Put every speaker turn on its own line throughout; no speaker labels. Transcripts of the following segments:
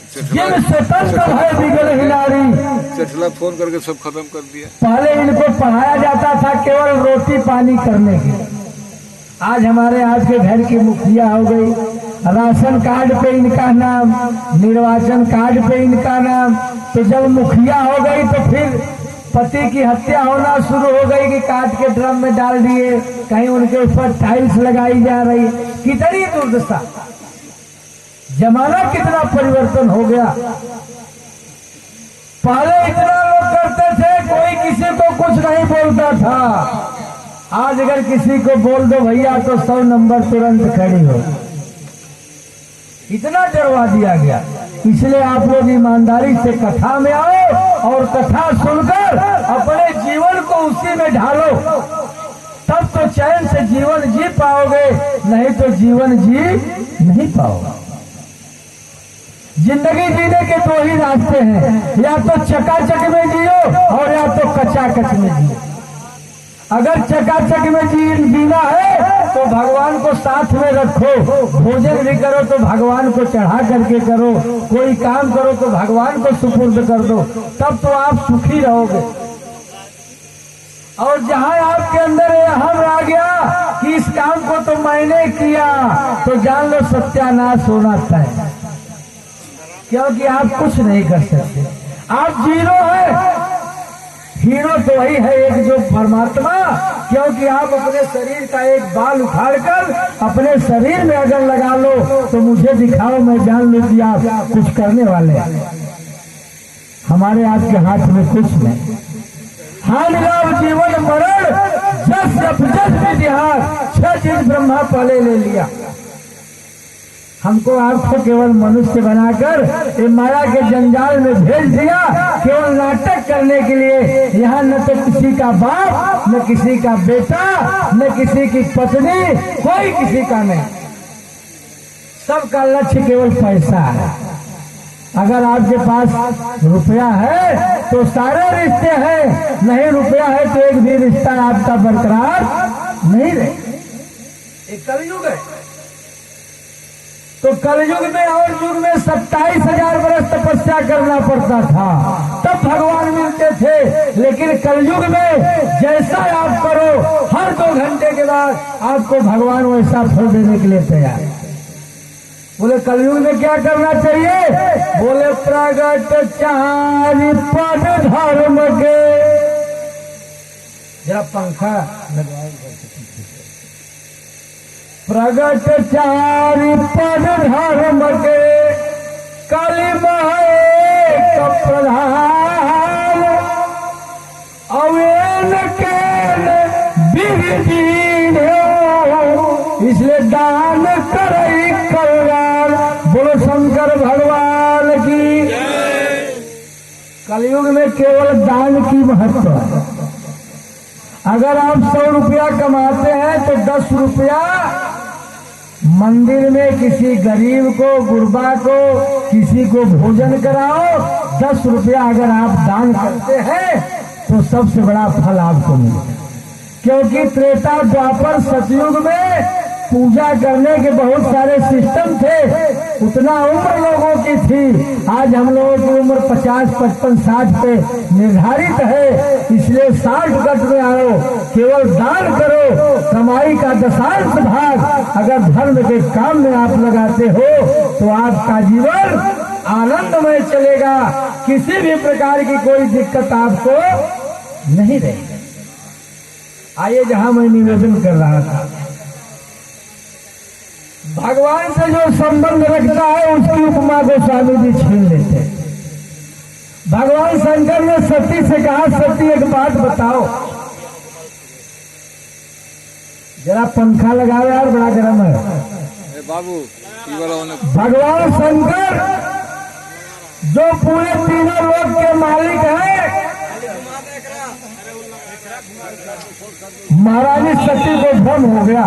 जिन स्वतंत्र है बिगड़ हिलारी।
चटला फोन करके सब खत्म कर दिया।
पहले इनको पढ़ाया जाता था केवल रोटी पानी करने के, आज हमारे आज के घर की मुखिया हो गई, राशन कार्ड पे इनका नाम, निर्वाचन कार्ड पे इनका नाम। तो जब मुखिया हो गई तो फिर पति की हत्या होना शुरू हो गई कि काट के ड्रम में डाल दिए, कहीं उनके ऊपर टाइल्स लगाई जा रही। कितनी दुर्दशा, जमाना कितना परिवर्तन हो गया। पहले इतना लोग करते थे, कोई किसी को कुछ नहीं बोलता था। आज अगर किसी को बोल दो भैया तो 100 नंबर तुरंत खड़ी हो, इतना डरवा दिया गया। इसलिए आप लोग ईमानदारी से कथा में आओ और कथा सुनकर अपने जीवन को उसी में ढालो, तब तो चैन से जीवन जी पाओगे, नहीं तो जीवन जी नहीं पाओगे। जिंदगी जीने के दो ही रास्ते हैं, या तो चकाचक में जियो और या तो कचाकच में जियो। अगर चकाचक में जीना है तो भगवान को साथ में रखो, भोजन भी करो तो भगवान को चढ़ा करके करो, कोई काम करो तो भगवान को सुपुर्द कर दो, तब तो आप सुखी रहोगे। और जहां आपके अंदर ये अहम आ गया कि इस काम को तो मैंने किया, तो जान लो सत्यानाश होना तय, क्योंकि आप कुछ नहीं कर सकते। आप जीरो है, हीरो तो वही है एक जो परमात्मा, क्योंकि आप अपने शरीर का एक बाल उखाड़कर अपने शरीर में अगर लगा लो तो मुझे दिखाओ, मैं जान लूं कि आप कुछ करने वाले हैं। हमारे आपके हाथ में कुछ नहीं। हाल जीवन मरण जस जस विधिहार 6 चीज ब्रह्मा पहले ले लिया। हमको आपको केवल मनुष्य बनाकर ये माया के जंजाल में भेज दिया, केवल नाटक करने के लिए। यहाँ न तो किसी का बाप, न किसी का बेटा, न किसी की पत्नी, कोई किसी का नहीं। सबका लक्ष्य केवल पैसा है। अगर आपके पास रुपया है तो सारे रिश्ते हैं, नहीं रुपया है तो एक भी रिश्ता आपका बरकरार नहीं रहे। एक कलयुग है, तो कलयुग में और युग में 27,000 वर्ष तपस्या करना पड़ता था, तब भगवान मिलते थे। लेकिन कलयुग में जैसा आप करो, हर 2 घंटे के बाद आपको भगवान वैसा फल देने के लिए तैयार। बोले कलयुग में क्या करना चाहिए? बोले प्रगट 4 पद धर्म के। जरा पंखा लगवाएंगे। प्रगट 4 पद धर्म के, कलिमा एक प्रधान, अवेन के बिरदीन हो, इसलिए दान करई कल्याण। बोलो शंकर भगवान की। कलयुग में केवल दान की महत्व है। अगर आप 100 रुपया कमाते हैं तो 10 रुपया मंदिर में किसी गरीब को, गुरबा को, किसी को भोजन कराओ। 10 रुपया अगर आप दान करते हैं तो सबसे बड़ा फल आपको मिलेगा। क्योंकि त्रेता द्वापर सतयुग में पूजा करने के बहुत सारे सिस्टम थे, उतना उम्र लोगों की थी। आज हम लोगों की उम्र 50, 55, 60 पे निर्धारित है। इसलिए 60 गट में आओ, केवल दान करो। कमाई का 10वां भाग अगर धर्म के काम में आप लगाते हो तो आपका जीवन आनंदमय चलेगा, किसी भी प्रकार की कोई दिक्कत आपको नहीं रहेगी। आइए जहां मैं निवेदन कर रहा था, भगवान से जो संबंध रखता है उसकी उपमा गोस्वामी जी छीन लेते हैं। भगवान शंकर ने सती से कहा, सती एक बात बताओ। जरा पंखा लगाओ यार, बड़ा गर्म है
बाबू।
भगवान शंकर जो पूरे 3 लोक के मालिक हैं, महारानी सती को भ्रम हो गया,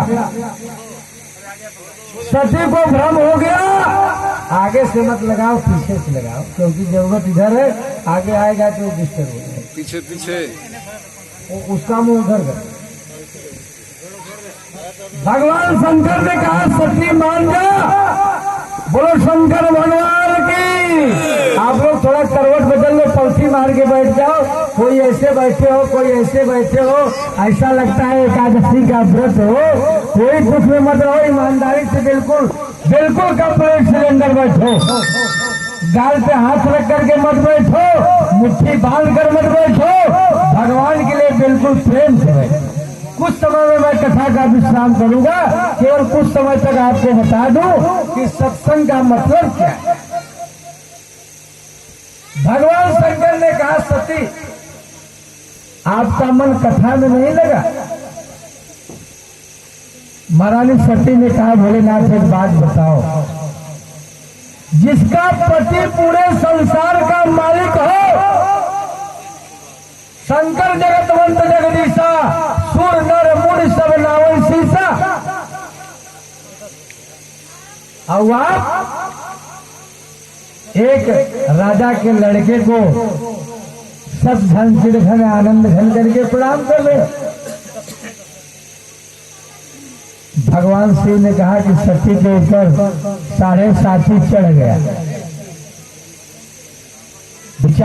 सती को भ्रम हो गया। आगे से मत लगाओ, पीछे से लगाओ, क्योंकि जरूरत इधर है, आगे आएगा तो डिस्टर्ब हो जाएगा।
पीछे पीछे
उसका मुंह उधर कर। भगवान शंकर ने कहा सती मान जा। बोलो शंकर भगवान की। बैठे हो, कोई ऐसे बैठे हो, ऐसा लगता है एकादशी का व्रत हो। कोई दुख में मत रहो, ईमानदारी से बिल्कुल बिल्कुल कंप्लीट सिलेंडर बैठो। गाल पे हाथ रख करके मत बैठो, मुट्ठी बांध कर मत बैठो, भगवान के लिए बिल्कुल प्रेम से बैठो। कुछ समय में मैं कथा का विश्राम करूंगा, केवल कुछ समय तक आपको बता दूं कि सत्संग का मतलब क्या है। भगवान शंकर ने कहा, सती आपका मन कथा में नहीं लगा। महारानी सती ने कहा, भोलेनाथ एक बात बताओ, जिसका पति पूरे संसार का मालिक हो, शंकर जगतवंत जगदीशा, सुर नर मुनि सब नावन सीसा, और आप एक राजा के लड़के को सब धन चिड़ धन आनंद धन करके प्रणाम कर रहे। भगवान शिव ने कहा कि सती के ऊपर 7.5 चढ़ गया। विचार